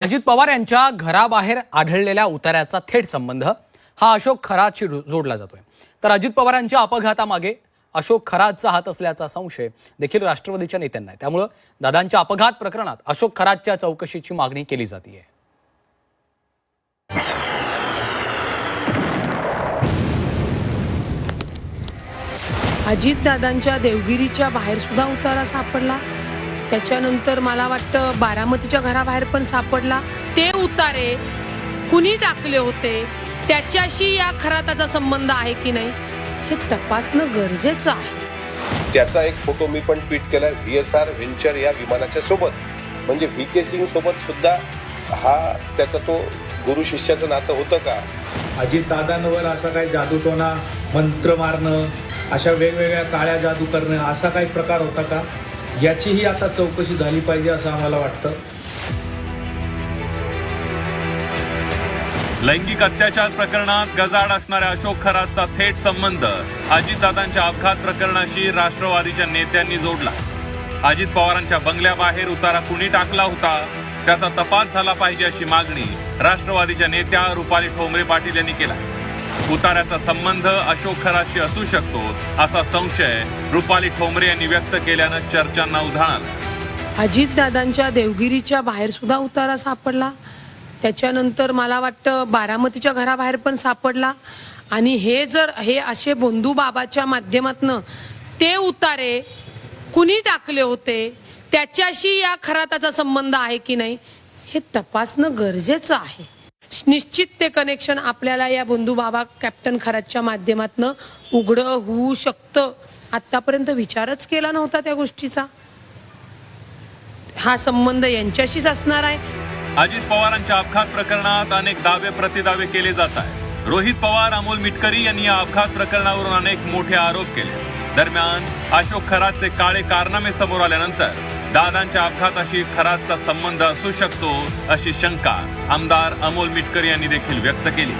अजित पवार यांच्या घराबाहेर आढळलेल्या उतार्याचा थेट संबंध हा अशोक खरातशी जोडला जातोय। तर अजित पवारांच्या अपघातामागे अशोक खरातचा हात असल्याचा संशय देखील राष्ट्रवादीच्या नेत्यांना आहे। त्यामुळे दादांच्या अपघात प्रकरणात अशोक खरातच्या चौकशीची मागणी केली जाते। अजित दादांच्या देवगिरीच्या बाहेर सुद्धा उतारा सापडला। त्याच्यानंतर मला वाटतं बारामतीच्या घराबाहेर पण सापडला। ते उतारे कुणी टाकले होते, त्याच्याशी या खराताचा संबंध आहे की नाही हे तपासणं गरजेचं आहे। त्याचा एक फोटो मी पण ट्विट केला VSR व्हेंचर या विमानाच्या सोबत, म्हणजे VK सिंग सोबत सुद्धा हा त्याचा तो गुरु शिष्याचं नातं होतं का? अजित दादांवर असा काही जादूटोना, मंत्र मारणं, अशा वेगवेगळ्या काळ्या जादू करणं असा काही प्रकार होता का, याचीही आता चौकशी झाली पाहिजे असं आम्हाला वाटतं। लैंगिक अत्याचार प्रकरणात गजाआड असणाऱ्या अशोक खरातचा थेट संबंध अजितदादांच्या अपघात प्रकरणाशी राष्ट्रवादीच्या नेत्यांनी जोडला। अजित पवारांच्या बंगल्याबाहेर उतारा कुणी टाकला होता त्याचा तपास झाला पाहिजे अशी मागणी राष्ट्रवादीच्या नेत्या रुपाली ठोंबरे पाटील यांनी केला। उतार्याचा संबंध अशोक खरातशी असू शकतो असा संशय रुपाली ठोंबरे यांनी व्यक्त केल्यानं चर्चांना उधाण आलं। अजित दादांच्या देवगिरीच्या बाहेर सुद्धा उतारा सापडला। त्याच्यानंतर मला वाटतं बारामतीच्या घराबाहेर पण सापडला। आणि हे असे बंधू बाबाच्या माध्यमातनं ते उतारे कुणी टाकले होते, त्याच्याशी या खराताचा संबंध आहे की नाही हे तपासणं गरजेचं आहे। निश्चित ते कनेक्शन आपल्याला या बंधू बाबा कॅप्टन खरातच्या माध्यमातनं उघडं होऊ शकतं। आतापर्यंत विचारच केला नव्हता त्या गोष्टीचा। हा संबंध यांच्याशीच असणार आहे। अजित पवारांच्या अपघात प्रकरणात अनेक दावे प्रतिदावे केले जात आहेत। रोहित पवार, अमोल मिटकरी यांनी या अपघात प्रकरणावरून अनेक मोठे आरोप केले। दरम्यान अशोक खरातचे काळे कारनामे समोर आल्यानंतर दादांच्या अपघाताशी खरातचा संबंध असू शकतो अशी शंका आमदार अमोल मिटकरी यांनी देखील व्यक्त केली।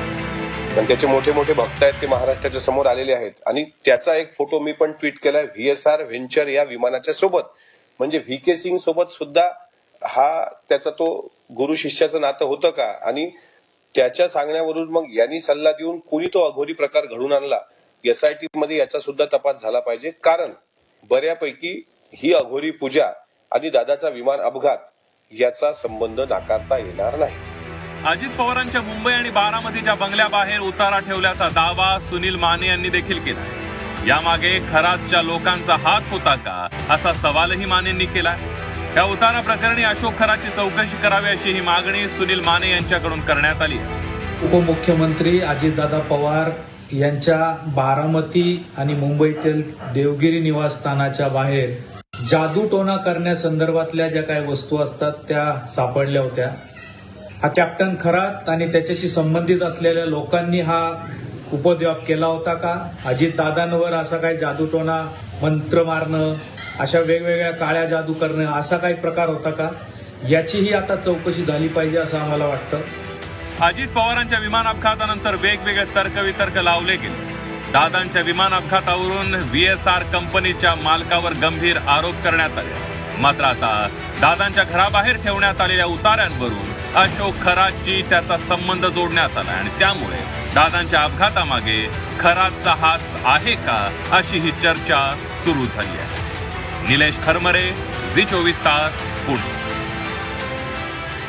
पण त्याचे मोठे मोठे भक्त आहेत ते महाराष्ट्राच्या समोर आलेले आहेत। आणि त्याचा एक फोटो मी पण ट्विट केला VSR व्हेंचर या विमानाच्या सोबत, म्हणजे VK सिंग सोबत सुद्धा हा त्याचा तो गुरु शिष्याचं नातं होतं का? आणि त्याच्या सांगण्यावरून मग यांनी सल्ला देऊन कुणी तो अघोरी प्रकार घडून आणला, SIT मध्ये याचा सुद्धा तपास झाला पाहिजे। कारण बऱ्यापैकी ही अघोरी पूजा आणि दादाचा विमान अपघात याचा संबंध नाकारता येणार नाही। अजित पवारांच्या मुंबई आणि बारामतीच्या बंगल्याबाहेर उतारा ठेवल्याचा दावा सुनील माने यांनी देखील केला। यामागे खरातच्या लोकांचा हात होता का असा सवालही मानेंनी केला। या उतारा प्रकरणी अशोक खरातची चौकशी करावी अशी ही मागणी सुनील माने यांच्याकडून करण्यात आली। उपमुख्यमंत्री अजितदादा पवार यांच्या बारामती आणि मुंबईतील देवगिरी निवासस्थानाच्या बाहेर जादूटोना करण्यासंदर्भातल्या ज्या काही वस्तू असतात त्या सापडल्या होत्या। हा कॅप्टन खरात आणि त्याच्याशी संबंधित असलेल्या लोकांनी हा उपद्व्याप केला होता का? अजित दादांवर असा काही जादूटोना, मंत्र मारणं, अशा वेगवेगळ्या काळ्या जादू करणं असा काही प्रकार होता का, याचीही आता चौकशी झाली पाहिजे असं आम्हाला वाटतं। अजित पवारांच्या विमान अपघातानंतर वेगवेगळे तर्कवितर्क लावले गेले। दादांच्या विमान अपघातावरून VSR कंपनीच्या मालकावर गंभीर आरोप करण्यात आले। मात्र आता दादांच्या घराबाहेर ठेवण्यात आलेल्या उतार्यांवरून अशोक खरातची त्याचा संबंध जोडण्यात आला आणि त्यामुळे दादांच्या अपघातामागे खरातचा हात आहे का अशी ही चर्चा सुरू झाली आहे। निलेश खरमरे, झी 24 तास, पुणे।